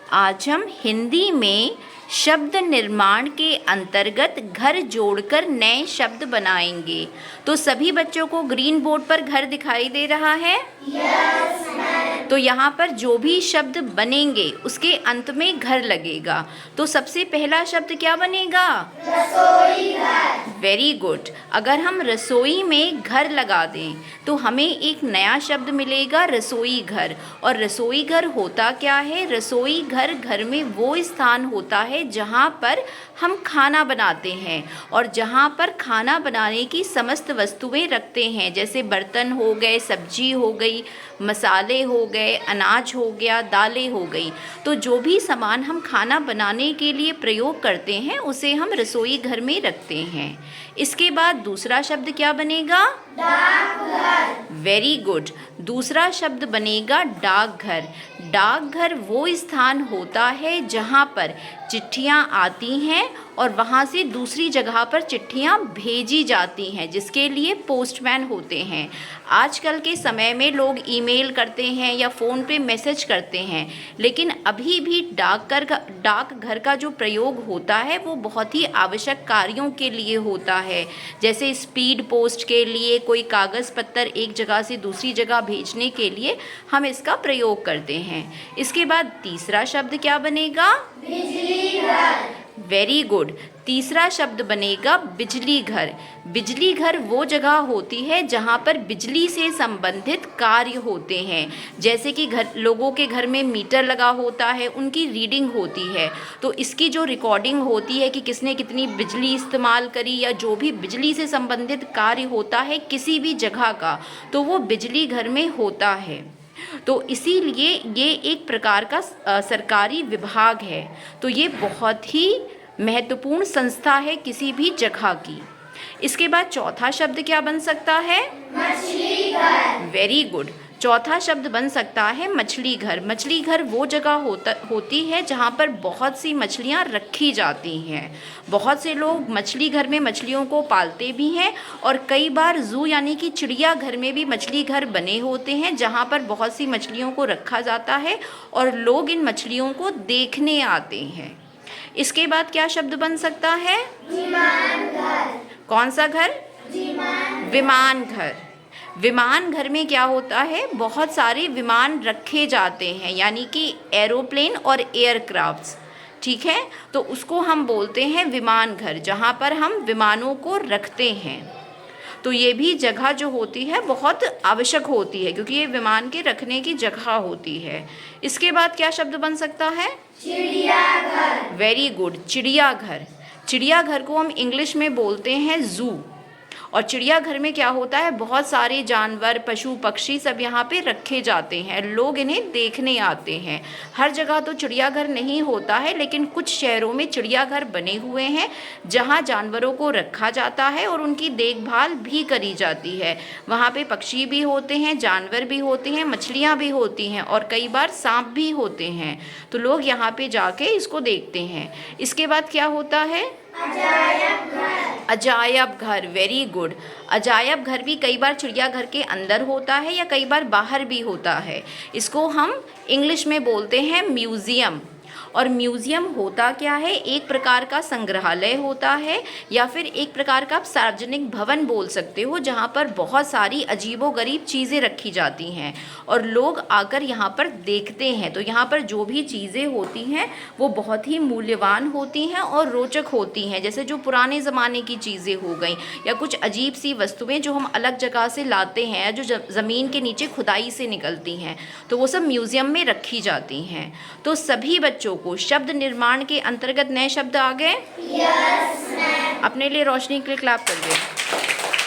आज हम हिंदी में शब्द निर्माण के अंतर्गत घर जोड़कर नए शब्द बनाएंगे। तो सभी बच्चों को ग्रीन बोर्ड पर घर दिखाई दे रहा है? Yes ma'am. तो यहाँ पर जो भी शब्द बनेंगे उसके अंत में घर लगेगा। तो सबसे पहला शब्द क्या बनेगा? रसोई घर। Very good. अगर हम रसोई में घर लगा दें तो हमें एक नया शब्द मिलेगा, रसोई घर। और रसोई घर होता क्या है? रसोई घर घर में वो स्थान होता है जहाँ पर हम खाना बनाते हैं और जहाँ पर खाना बनाने की समस्त वस्तुएं रखते हैं, जैसे बर्तन हो गए, सब्जी हो गई, मसाले हो गए, अनाज हो गया, दालें हो गई। तो जो भी सामान हम खाना बनाने के लिए प्रयोग करते हैं उसे हम रसोई घर में रखते हैं। इसके बाद दूसरा शब्द क्या बनेगा? डाकघर। Very good. दूसरा शब्द बनेगा डाकघर। डाकघर वो स्थान होता है जहाँ पर चिट्ठियाँ आती हैं और वहाँ से दूसरी जगह पर चिट्ठियाँ भेजी जाती हैं, जिसके लिए पोस्टमैन होते हैं। आजकल के समय में लोग ईमेल करते हैं या फ़ोन पे मैसेज करते हैं, लेकिन अभी भी डाकघर का जो प्रयोग होता है वो बहुत ही आवश्यक कार्यों के लिए होता है, जैसे स्पीड पोस्ट के लिए, कोई कागज़ पत्तर एक जगह से दूसरी जगह भेजने के लिए हम इसका प्रयोग करते हैं। इसके बाद तीसरा शब्द क्या बनेगा? बिजली घर। Very good. तीसरा शब्द बनेगा बिजली घर। बिजली घर वो जगह होती है जहाँ पर बिजली से संबंधित कार्य होते हैं, जैसे कि लोगों के घर में मीटर लगा होता है, उनकी रीडिंग होती है, तो इसकी जो रिकॉर्डिंग होती है कि किसने कितनी बिजली इस्तेमाल करी या जो भी बिजली से संबंधित कार्य होता है किसी भी जगह का, तो वो बिजली घर में होता है। तो इसीलिए ये एक प्रकार का सरकारी विभाग है। तो ये बहुत ही महत्वपूर्ण संस्था है किसी भी जगह की। इसके बाद चौथा शब्द क्या बन सकता है? मछली घर। Very good. चौथा शब्द बन सकता है मछली घर। मछली घर वो जगह होती है जहाँ पर बहुत सी मछलियाँ रखी जाती हैं। बहुत से लोग मछली घर में मछलियों को पालते भी हैं और कई बार ज़ू यानी कि चिड़ियाघर में भी मछली घर बने होते हैं जहाँ पर बहुत सी मछलियों को रखा जाता है और लोग इन मछलियों को देखने आते हैं। इसके बाद क्या शब्द बन सकता है? विमान घर। कौन सा घर? विमान घर। विमान घर में क्या होता है? बहुत सारे विमान रखे जाते हैं, यानी कि एरोप्लेन और एयरक्राफ्ट्स, ठीक है? तो उसको हम बोलते हैं विमान घर, जहाँ पर हम विमानों को रखते हैं। तो ये भी जगह जो होती है बहुत आवश्यक होती है, क्योंकि ये विमान के रखने की जगह होती है। इसके बाद क्या शब्द बन सकता है? चिड़ियाघर। Very good. चिड़ियाघर। चिड़ियाघर को हम इंग्लिश में बोलते हैं ज़ू। और चिड़ियाघर में क्या होता है? बहुत सारे जानवर, पशु पक्षी सब यहाँ पे रखे जाते हैं, लोग इन्हें देखने आते हैं। हर जगह तो चिड़ियाघर नहीं होता है, लेकिन कुछ शहरों में चिड़ियाघर बने हुए हैं जहाँ जानवरों को रखा जाता है और उनकी देखभाल भी करी जाती है। वहाँ पे पक्षी भी होते हैं, जानवर भी होते हैं, मछलियाँ भी होती हैं और कई बार सांप भी होते हैं। तो लोग यहाँ पे जाके इसको देखते हैं। इसके बाद क्या होता है? अजायब घर। अजायब घर। Very good. अजायब घर भी कई बार चिड़ियाघर के अंदर होता है या कई बार बाहर भी होता है। इसको हम इंग्लिश में बोलते हैं म्यूज़ियम। और म्यूज़ियम होता क्या है? एक प्रकार का संग्रहालय होता है या फिर एक प्रकार का आप सार्वजनिक भवन बोल सकते हो, जहाँ पर बहुत सारी अजीबोगरीब चीज़ें रखी जाती हैं और लोग आकर यहाँ पर देखते हैं। तो यहाँ पर जो भी चीज़ें होती हैं वो बहुत ही मूल्यवान होती हैं और रोचक होती हैं, जैसे जो पुराने ज़माने की चीज़ें हो गई या कुछ अजीब सी वस्तुएं जो हम अलग जगह से लाते हैं या जो ज़मीन के नीचे खुदाई से निकलती हैं, तो वो सब म्यूज़ियम में रखी जाती हैं। तो सभी बच्चों को शब्द निर्माण के अंतर्गत नए शब्द आ गए? Yes ma'am. अपने लिए रोशनी के लिए क्लैप कर दे।